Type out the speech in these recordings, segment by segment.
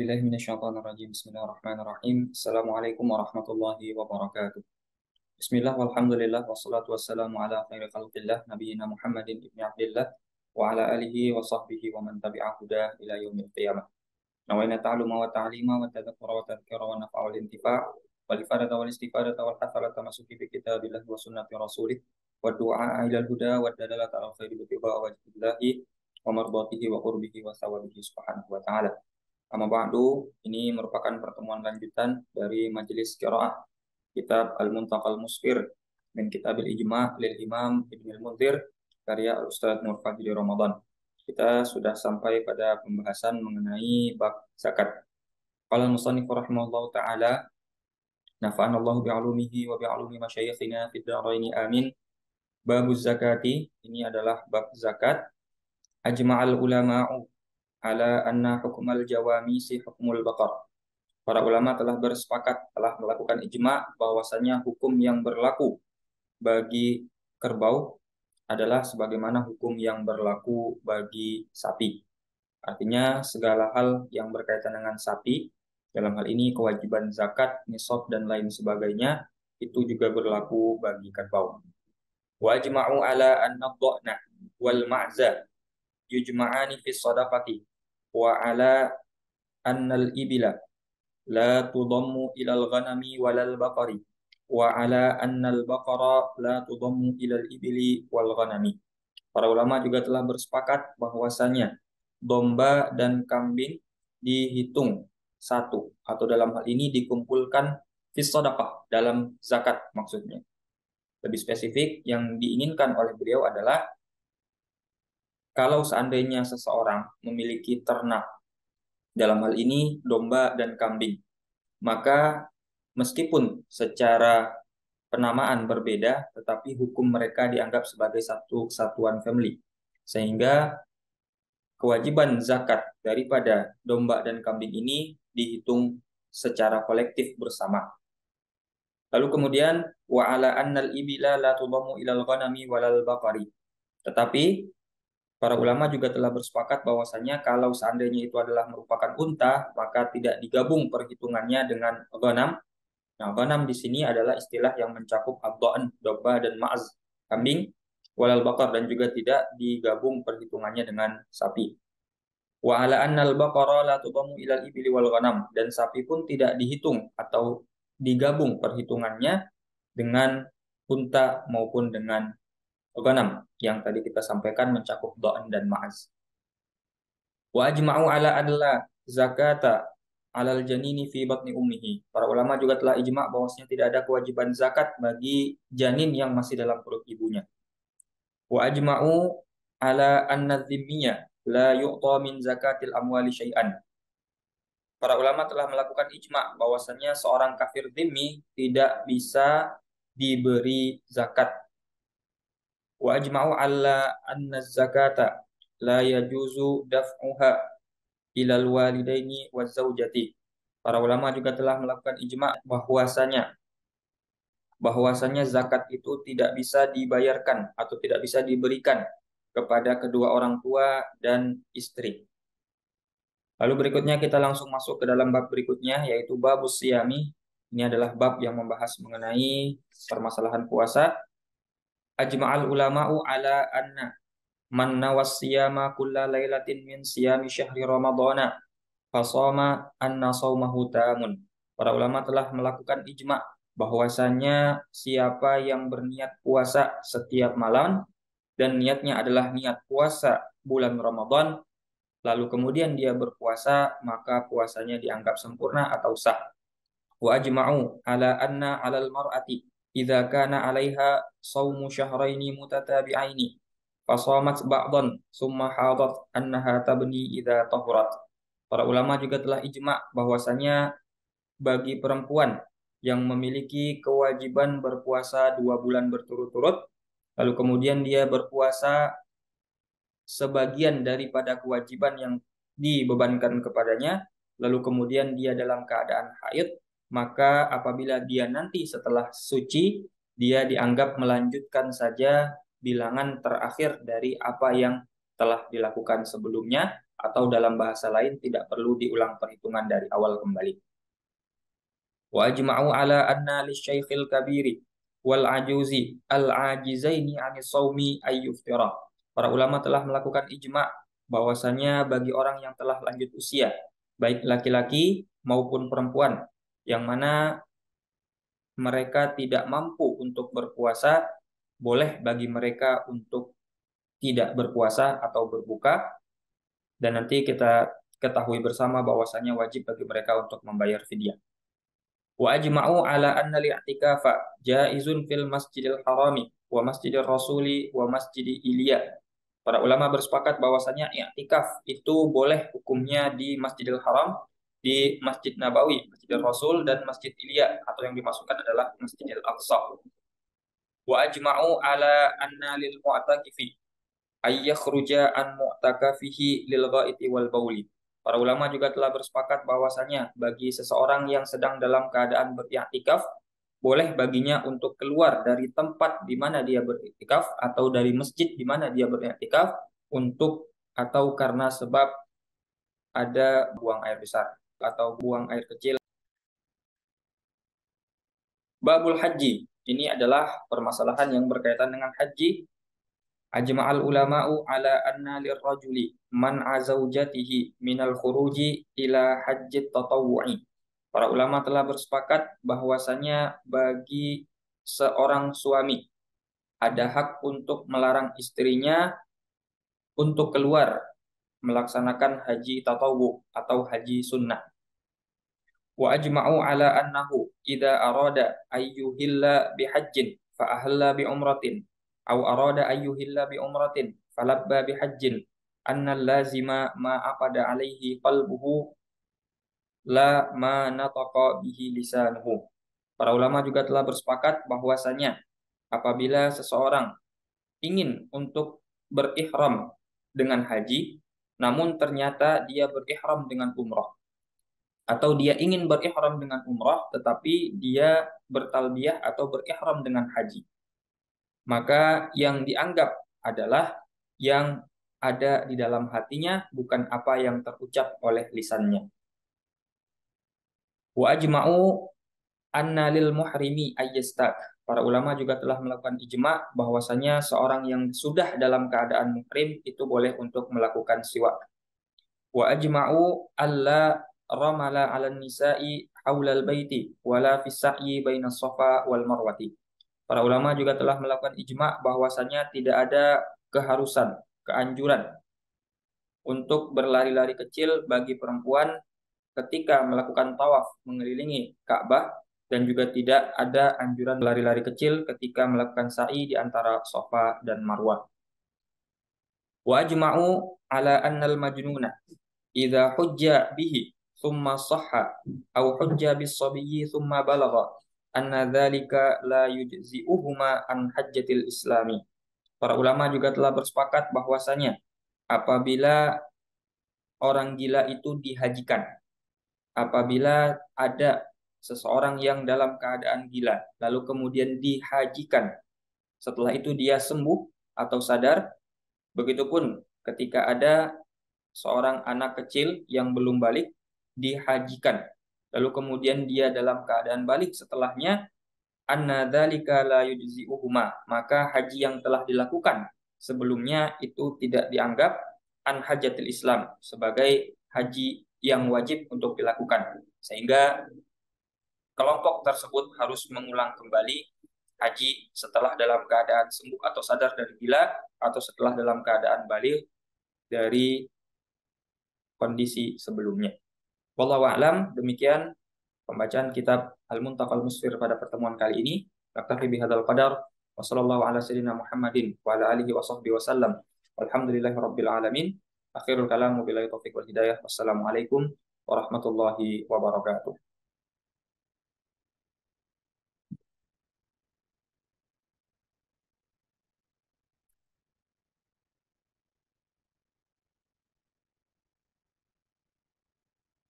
billahi minasyaitonir rajim. Bismillahirrahmanirrahim. Assalamualaikum warahmatullahi wabarakatuh. Bismillah walhamdulillah wassalatu wassalamu ala khairi khalqillah nabiyina Muhammadin ibni Abdillah wa ala alihi wa sahbihi wa man tabi'ah huda ila yaumil qiyamah. Nawaina ta'luma wa ta'lima wa tadhakkura wa tadhkira wa naf'a wal intifa' wal ifadata wal istifadata wal hafalata masuki bi kitabillah wa sunnati rasulih wa du'a ila al-huda wa dalalata al khairi bi tiba'a wajhillahi wa mardatihi wa qurbihi wa thawabihi subhanahu wa ta'ala. Amma ba'du, ini merupakan pertemuan lanjutan dari majelis qiraah kitab Al-Muntaqal Musfir min Kitabil Ijma' lil Imam Ibnu Al-Munzir karya Ustaz Nur Fadli Ramadan. Kita sudah sampai pada pembahasan mengenai bab zakat. Qala al-musannif rahimahullahu taala, nafa'anallahu bi'ulumihi wa bi'ulumi masyayikhina fid dharaini amin. Babuz zakati, ini adalah bab zakat. Ajma'al ulama'u ala anna hukmal jawamisi hukmul baqar. Para ulama telah bersepakat, telah melakukan ijma' bahwasanya hukum yang berlaku bagi kerbau adalah sebagaimana hukum yang berlaku bagi sapi. Artinya segala hal yang berkaitan dengan sapi, dalam hal ini kewajiban zakat, nisab dan lain sebagainya, itu juga berlaku bagi kerbau. Wa ajma'u ala anna dha'na wal ma'za yujma'ani fi shadaqati wa ala annal ibila la tudammu ilal ghanami walal baqari wa ala annal baqara la tudammu ilal ibili wal ghanami. Para ulama juga telah bersepakat bahwasanya domba dan kambing dihitung satu, atau dalam hal ini dikumpulkan fi shadaqah, dalam zakat maksudnya. Lebih spesifik yang diinginkan oleh beliau adalah kalau seandainya seseorang memiliki ternak, dalam hal ini domba dan kambing, maka meskipun secara penamaan berbeda, tetapi hukum mereka dianggap sebagai satu kesatuan family. Sehingga kewajiban zakat daripada domba dan kambing ini dihitung secara kolektif bersama. Lalu kemudian wa ala annal ibila la tudammu ilal ghanami walal baqari. Tetapi para ulama juga telah bersepakat bahwasanya kalau seandainya itu adalah merupakan unta, maka tidak digabung perhitungannya dengan ghanam. Nah, ghanam di sini adalah istilah yang mencakup ad-dha'n, domba dan ma'az, kambing, walal baqar, dan juga tidak digabung perhitungannya dengan sapi. Wa ala annal baqara la tudammu ilal ibili wal ghanam, dan sapi pun tidak dihitung atau digabung perhitungannya dengan unta maupun dengan ghanam yang tadi kita sampaikan mencakup dha'n dan ma'az. Wa ajma'u ala adla zakata alal janini fi batni ummihi. Para ulama juga telah ijma' bahwasanya tidak ada kewajiban zakat bagi janin yang masih dalam perut ibunya. Wa ajma'u ala anna dhimmiyya la yu'ta min zakatil amwali syai'an. Para ulama telah melakukan ijma' bahwasanya seorang kafir dhimmi tidak bisa diberi zakat. Wa ajma'u alla anna zakata la yajuzu daf'uha ilal walidaini wa zaujati. Para ulama juga telah melakukan ijma' bahwasanya zakat itu tidak bisa dibayarkan atau tidak bisa diberikan kepada kedua orang tua dan istri. Lalu berikutnya kita langsung masuk ke dalam bab berikutnya, yaitu babus siyami. Ini adalah bab yang membahas mengenai permasalahan puasa. Ajma'al ulama'u ala anna man nawas siyama kulla lailatin min siyami syahri ramadhana fasoma anna saumahu tamun. Para ulama telah melakukan ijma' bahwasanya siapa yang berniat puasa setiap malam dan niatnya adalah niat puasa bulan Ramadan, lalu kemudian dia berpuasa, maka puasanya dianggap sempurna atau sah. Wa ajma'u ala anna 'alal mar'ati idza kana 'alaiha shaumu syahraini mutatabi'aini fasamat ba'dan summa hadat annaha tabni idza tahurat. Para ulama juga telah ijma' bahwasanya bagi perempuan yang memiliki kewajiban berpuasa 2 bulan berturut-turut, lalu kemudian dia berpuasa sebagian daripada kewajiban yang dibebankan kepadanya, lalu kemudian dia dalam keadaan haid, maka apabila dia nanti setelah suci, dia dianggap melanjutkan saja bilangan terakhir dari apa yang telah dilakukan sebelumnya, atau dalam bahasa lain tidak perlu diulang perhitungan dari awal kembali. Wa ajma'u ala anna lisyaikhil kabiri wal ajuzi al-ajizaini 'anis shaumi ayyuftira. Para ulama telah melakukan ijma' bahwasanya bagi orang yang telah lanjut usia, baik laki-laki maupun perempuan, yang mana mereka tidak mampu untuk berpuasa, boleh bagi mereka untuk tidak berpuasa atau berbuka, dan nanti kita ketahui bersama bahwasanya wajib bagi mereka untuk membayar fidyah. Wa ajma'u ala anna li'tikafa jaizun fil masjidil harami wa masjidir rasuli wa masjidi Ilya. Para ulama bersepakat bahwasanya i'tikaf itu boleh hukumnya di Masjidil Haram, di Masjid Nabawi, Masjidil Rasul, dan Masjid Ilya, atau yang dimasukkan adalah Masjidil Aqsa. Wa ajma'u ala anna lil mu'takifi ayyakhruja an mu'takafihi lil ghaiti wal bauli. Para ulama juga telah bersepakat bahwasanya bagi seseorang yang sedang dalam keadaan beriktikaf, boleh baginya untuk keluar dari tempat di mana dia beriktikaf atau dari masjid di mana dia beriktikaf untuk atau karena sebab ada buang air besar atau buang air kecil. Babul haji. Ini adalah permasalahan yang berkaitan dengan haji. Ajma'al ulama'u ala anna lirrajuli man'a zaujatihi minal khuruji ila hajjit tatawu'i. Para ulama telah bersepakat bahwasanya bagi seorang suami ada hak untuk melarang istrinya untuk keluar melaksanakan haji tatawu atau haji sunnah. Wa ajma'u ala annahu idza arada ayyuhilla bihajjin fa ahalla bi umratin aw arada ayyuhilla bi umratin falabba bihajjin anna lazima ma aqada alaihi qalbuhu la ma nataqa bihi lisanuhu. Para ulama juga telah bersepakat bahwasanya apabila seseorang ingin untuk berihram dengan haji, namun ternyata dia berihram dengan umrah, atau dia ingin berihram dengan umrah tetapi dia bertalbiyah atau berihram dengan haji, maka yang dianggap adalah yang ada di dalam hatinya, bukan apa yang terucap oleh lisannya. Wa ajma'u anna lil muhrimi ayyastak. Para ulama juga telah melakukan ijma bahwasanya seorang yang sudah dalam keadaan muhrim itu boleh untuk melakukan siwak. Wa ajma'u alla ramala 'alan nisa'i haulal baiti wala fis sa'yi bainas safa wal marwati. Para ulama juga telah melakukan ijma bahwasanya tidak ada keharusan, keanjuran untuk berlari-lari kecil bagi perempuan ketika melakukan tawaf mengelilingi Ka'bah, dan juga tidak ada anjuran berlari-lari kecil ketika melakukan sa'i di antara Safa dan Marwah. Wa ajma'u ala annal majnuna idza hujja bihi thumma sahha aw hujja bis sabiyyi thumma balagha anna dzalika la yujzi'uhuma an hajjatil islami. Para ulama juga telah bersepakat bahwasanya apabila orang gila itu dihajikan, apabila ada seseorang yang dalam keadaan gila lalu kemudian dihajikan, setelah itu dia sembuh atau sadar, begitupun ketika ada seorang anak kecil yang belum balik dihajikan, lalu kemudian dia dalam keadaan balik setelahnya, anna dzalika la yujzi'uhuma, maka haji yang telah dilakukan sebelumnya itu tidak dianggap an hajatil Islam, sebagai haji yang wajib untuk dilakukan, sehingga kelompok tersebut harus mengulang kembali haji setelah dalam keadaan sembuh atau sadar dari gila, atau setelah dalam keadaan balik dari kondisi sebelumnya. Wallahu a'lam, demikian pembacaan kitab Al-Muntaqal Musfir pada pertemuan kali ini. Naktafi bihadzal qadar wa sallallahu ala sayyidina Muhammadin wa ala alihi wa sahbihi wasallam. Walhamdulillahi rabbil alamin. Akhirul kalam wabillahi taufiq wal hidayah. Wassalamualaikum warahmatullahi wabarakatuh.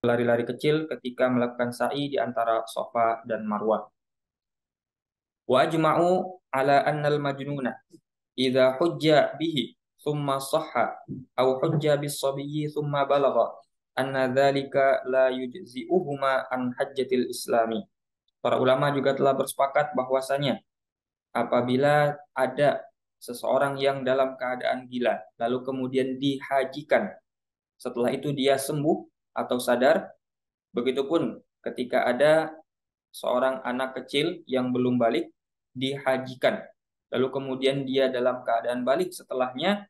Lari-lari kecil ketika melakukan sa'i di antara Safa dan Marwah. Wa ajma'u ala annal majnuna idza hujja bihi thumma sahha aw hujja bis-sabiyyi thumma balagha anna dzalika la yujzi'uhuma an hajjatil islami. Para ulama juga telah bersepakat bahwasanya apabila ada seseorang yang dalam keadaan gila lalu kemudian dihajikan, setelah itu dia sembuh atau sadar, begitupun ketika ada seorang anak kecil yang belum balik dihajikan, lalu kemudian dia dalam keadaan balik setelahnya,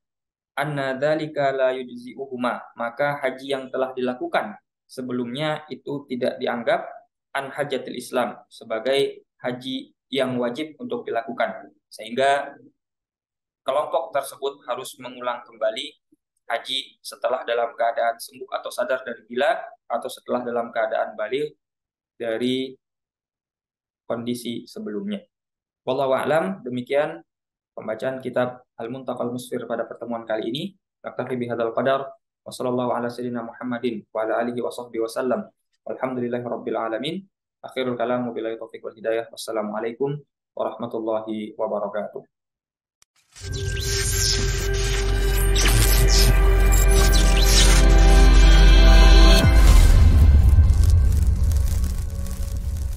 anna dzalika la yujzi'uhuma, maka haji yang telah dilakukan sebelumnya itu tidak dianggap an hajatil Islam, sebagai haji yang wajib untuk dilakukan, sehingga kelompok tersebut harus mengulang kembali haji setelah dalam keadaan sembuh atau sadar dari gila, atau setelah dalam keadaan balik dari kondisi sebelumnya. Wallahu a'lam, demikian pembacaan kitab Al-Muntaqal Musfir pada pertemuan kali ini. Naktafi bihadzal qadar wa sallallahu ala sayyidina Muhammadin wa ala alihi wa sahbihi wasallam. Walhamdulillahi rabbil alamin. Akhirul kalam wabillahi taufiq wal hidayah. Wassalamualaikum warahmatullahi wabarakatuh.